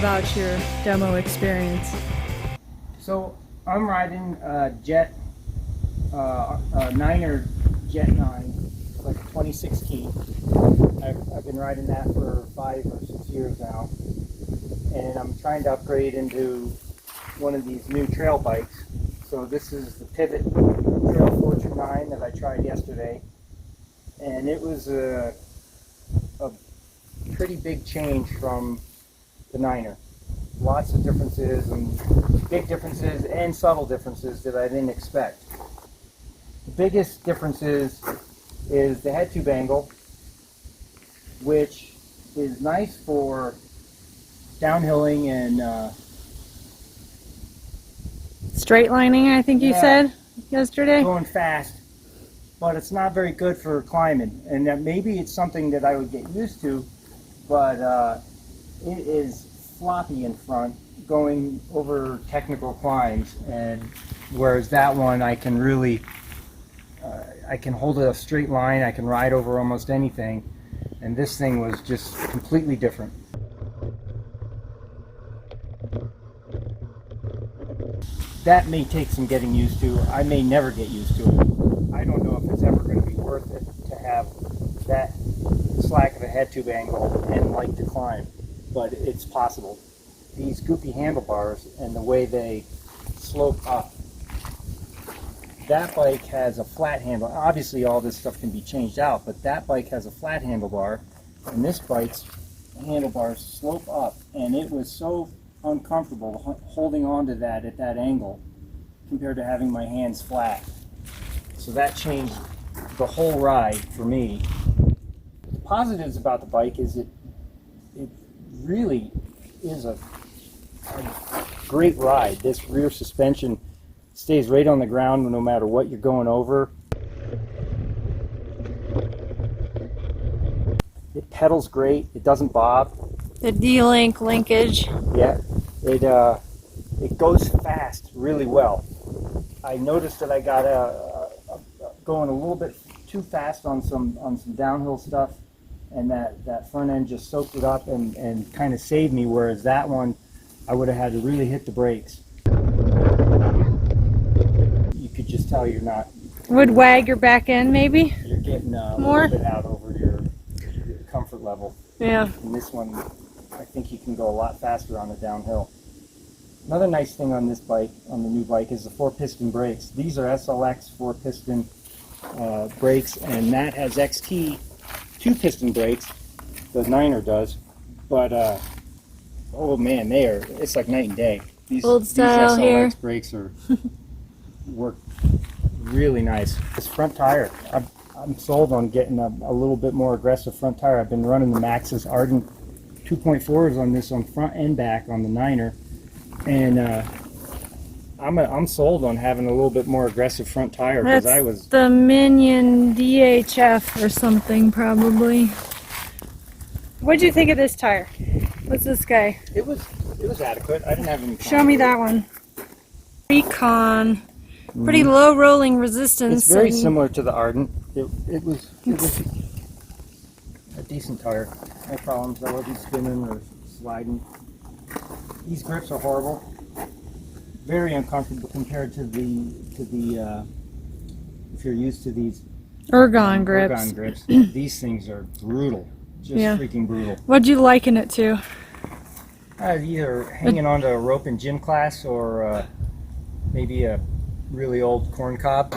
about your demo experience. So I'm riding Jet, Niner Jet 9, like a 26 key. I've been riding that for 5 or 6 years now, and I'm trying to upgrade into one of these new trail bikes. So this is the Pivot Trail Fortune 9 that I tried yesterday, and it was a pretty big change from the Niner. Lots of differences, and big differences and subtle differences that I didn't expect. The biggest differences is the head tube angle, which is nice for downhilling and Straight lining, I think you said yesterday. going fast, but it's not very good for climbing. And that maybe it's something that I would get used to, but it is floppy in front going over technical climbs, and whereas that one I can really I can hold a straight line, I can ride over almost anything, and this thing was just completely different. That may take some getting used to. I may never get used to it. I don't know if it's ever going to be worth it to have that slack of a head tube angle and like to climb, but it's possible. These goopy handlebars and the way they slope up. That bike has a flat handle. Obviously all this stuff can be changed out, but that bike has a flat handlebar, and this bike's handlebars slope up, and it was so uncomfortable holding on to that at that angle compared to having my hands flat. So that changed the whole ride for me. The positives about the bike is it really is a great ride. This rear suspension stays right on the ground no matter what you're going over. It pedals great. It doesn't bob. The D-link linkage. Yeah, it goes fast really well. I noticed that I got going a little bit too fast on some downhill stuff, and that front end just soaked it up and kind of saved me, whereas that one I would have had to really hit the brakes. You could just tell you're not... Would wag your back end maybe? You're getting a more little bit out over your comfort level. Yeah. And this one, I think you can go a lot faster on the downhill. Another nice thing on this bike, on the new bike, is the 4-piston brakes. These are SLX 4-piston brakes, and that has XT 2-piston brakes. The Niner does, but oh man, it's like night and day. These Old style SLX here. brakes work really nice. This front tire, I'm sold on getting a little bit more aggressive front tire. I've been running the Maxxis Ardent 2.4s on this on front and back on the Niner, and I'm sold on having a little bit more aggressive front tire, because That's I was the Minion DHF or something probably. What'd you think of this tire? What's this guy? it was adequate. I didn't have any Show me that one. Recon. Pretty low rolling resistance. It's very and similar to the Ardent. It was a decent tire. No problems. I wasn't spinning or sliding. These grips are horrible. Very uncomfortable compared to the if you're used to these Ergon grips. Ergon grips. These things are brutal. Just freaking brutal. What'd you liken it to? Either hanging onto a rope in gym class, or maybe a really old corn cob.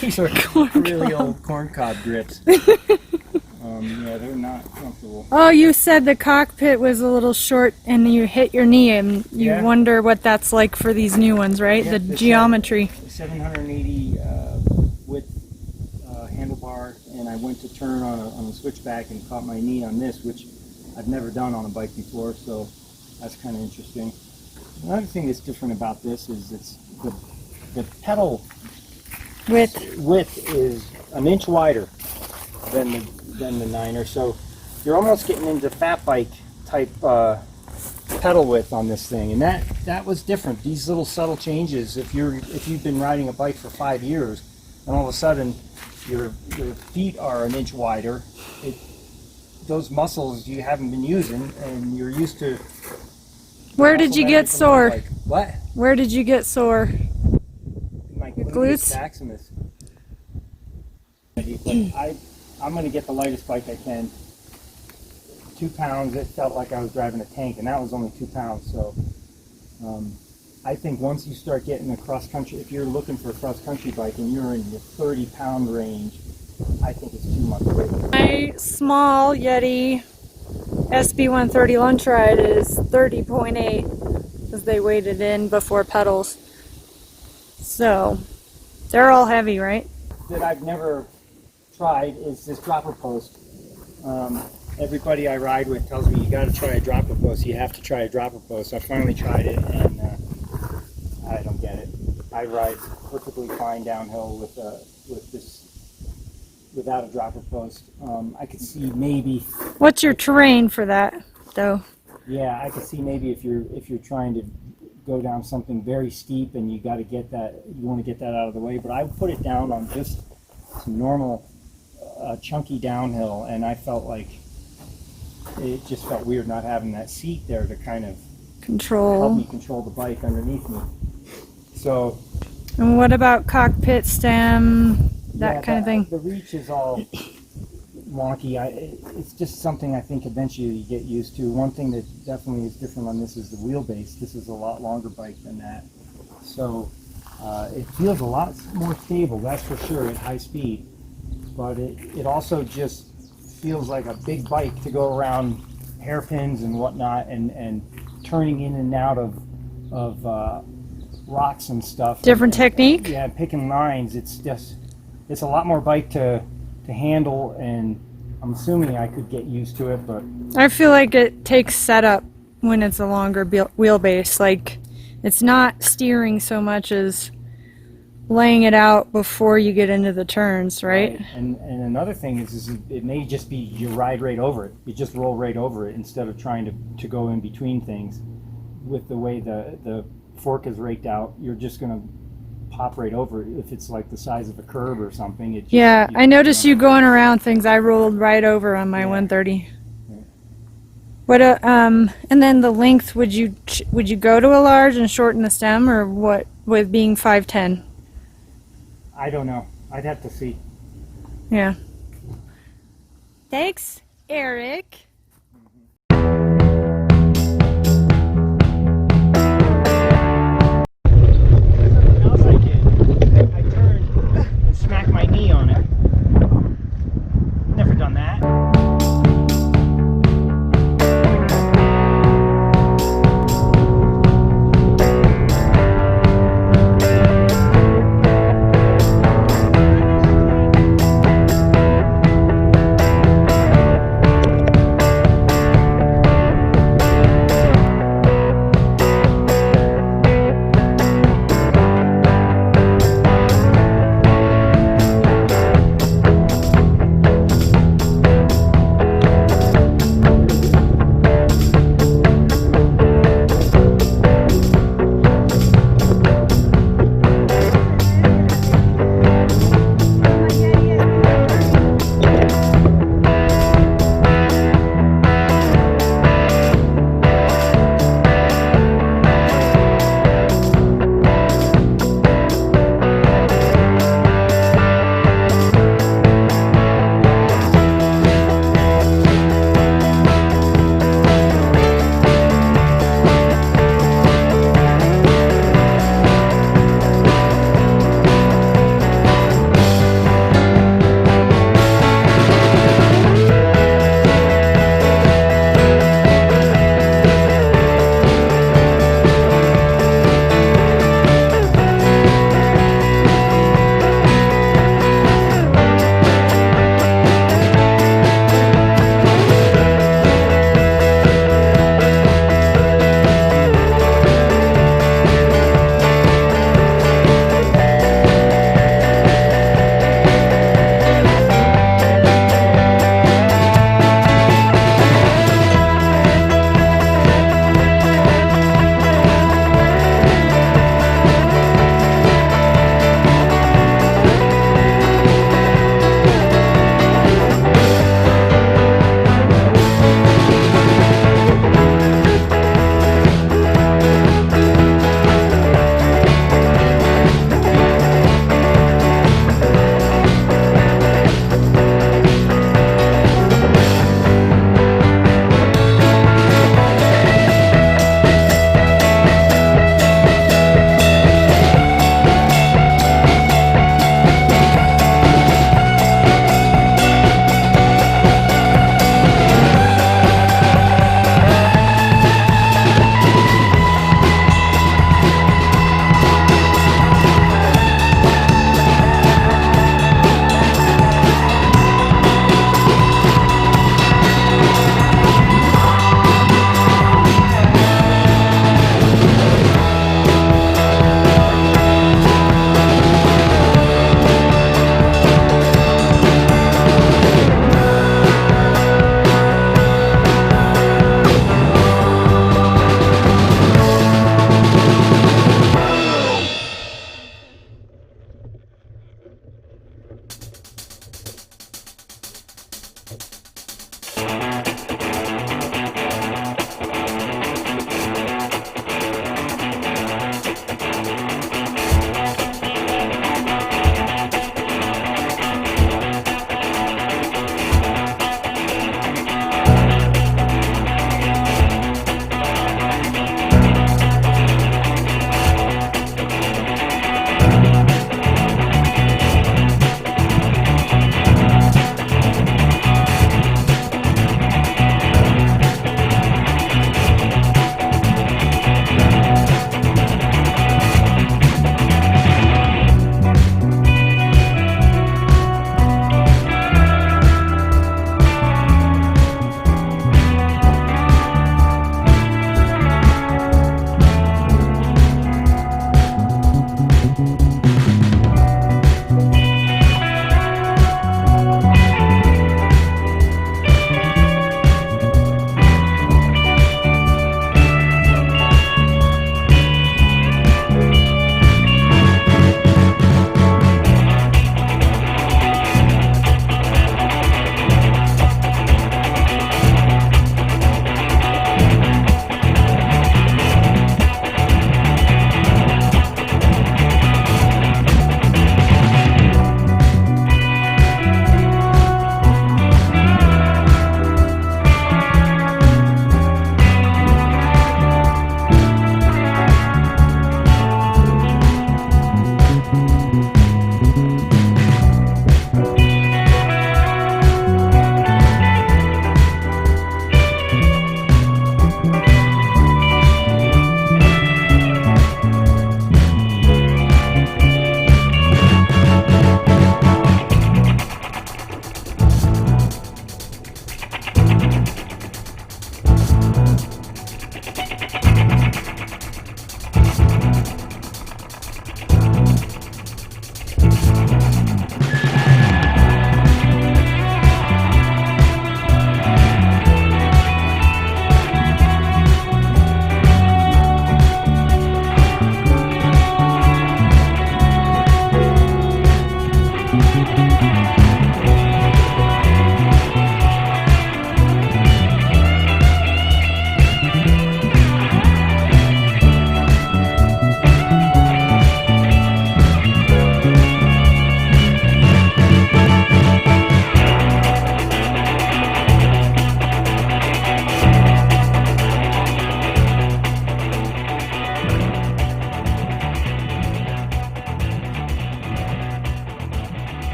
These are really old corn cob grips. Yeah, they're not comfortable. Oh, you said the cockpit was a little short and you hit your knee, and you wonder what that's like for these new ones, right? Yeah, the geometry. 780 width handlebar, and I went to turn on a switchback and caught my knee on this, which I've never done on a bike before, so that's kind of interesting. Another thing that's different about this is it's the pedal width is an inch wider than the Niner, so you're almost getting into fat bike type pedal width on this thing, and that was different. These little subtle changes, if you've been riding a bike for 5 years and all of a sudden your feet are an inch wider. Those muscles you haven't been using, and you're used to. Where did you get sore? What? Where did you get sore? My glutes? maximus. But I'm going to get the lightest bike I can. 2 pounds. It felt like I was driving a tank, and that was only 2 pounds. So I think once you start getting a cross country, if you're looking for a cross country bike and you're in the 30-pound range, I think it's too much weight. My small Yeti SB130 lunch ride is 30.8 because they weighed it in before pedals. So they're all heavy, right? That I've never tried is this dropper post. Everybody I ride with tells me you got to try a dropper post. You have to try a dropper post. I finally tried it, and I don't get it. I ride perfectly fine downhill with this without a dropper post. I could see maybe. What's your terrain for that, though? Yeah, I could see maybe if you're trying to go down something very steep and you got to get that, you want to get that out of the way. But I put it down on just some normal chunky downhill, and I felt like it just felt weird not having that seat there to kind of help me control the bike underneath me. So. And what about cockpit stem, that kind of thing? The reach is all wonky. It's just something I think eventually you get used to. One thing that definitely is different on this is the wheelbase. This is a lot longer bike than that. So it feels a lot more stable, that's for sure, at high speed. But it also just feels like a big bike to go around hairpins and whatnot, and turning in and out of rocks and stuff. Different technique? Yeah, picking lines. It's a lot more bike to handle, and I'm assuming I could get used to it, but I feel like it takes setup when it's a longer wheelbase. Like, it's not steering so much as laying it out before you get into the turns, right? And another thing is it may just be you ride right over it. You just roll right over it instead of trying to go in between things. With the way the fork is raked out, you're just going to pop right over it. If it's like the size of a curb or something. Yeah, I noticed you going around things. I rolled right over on my 130. Yeah. What and then the length, would you go to a large and shorten the stem, or what with being 5'10"? I don't know. I'd have to see. Yeah. Thanks, Eric. Smack my knee on it. Never done that.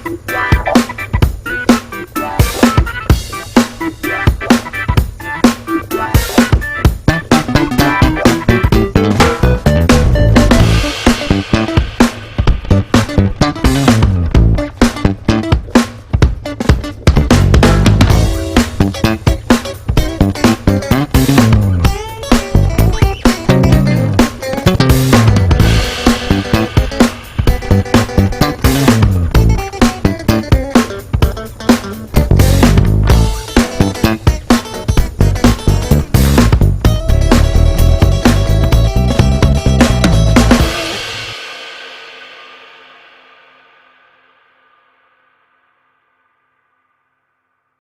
Wow.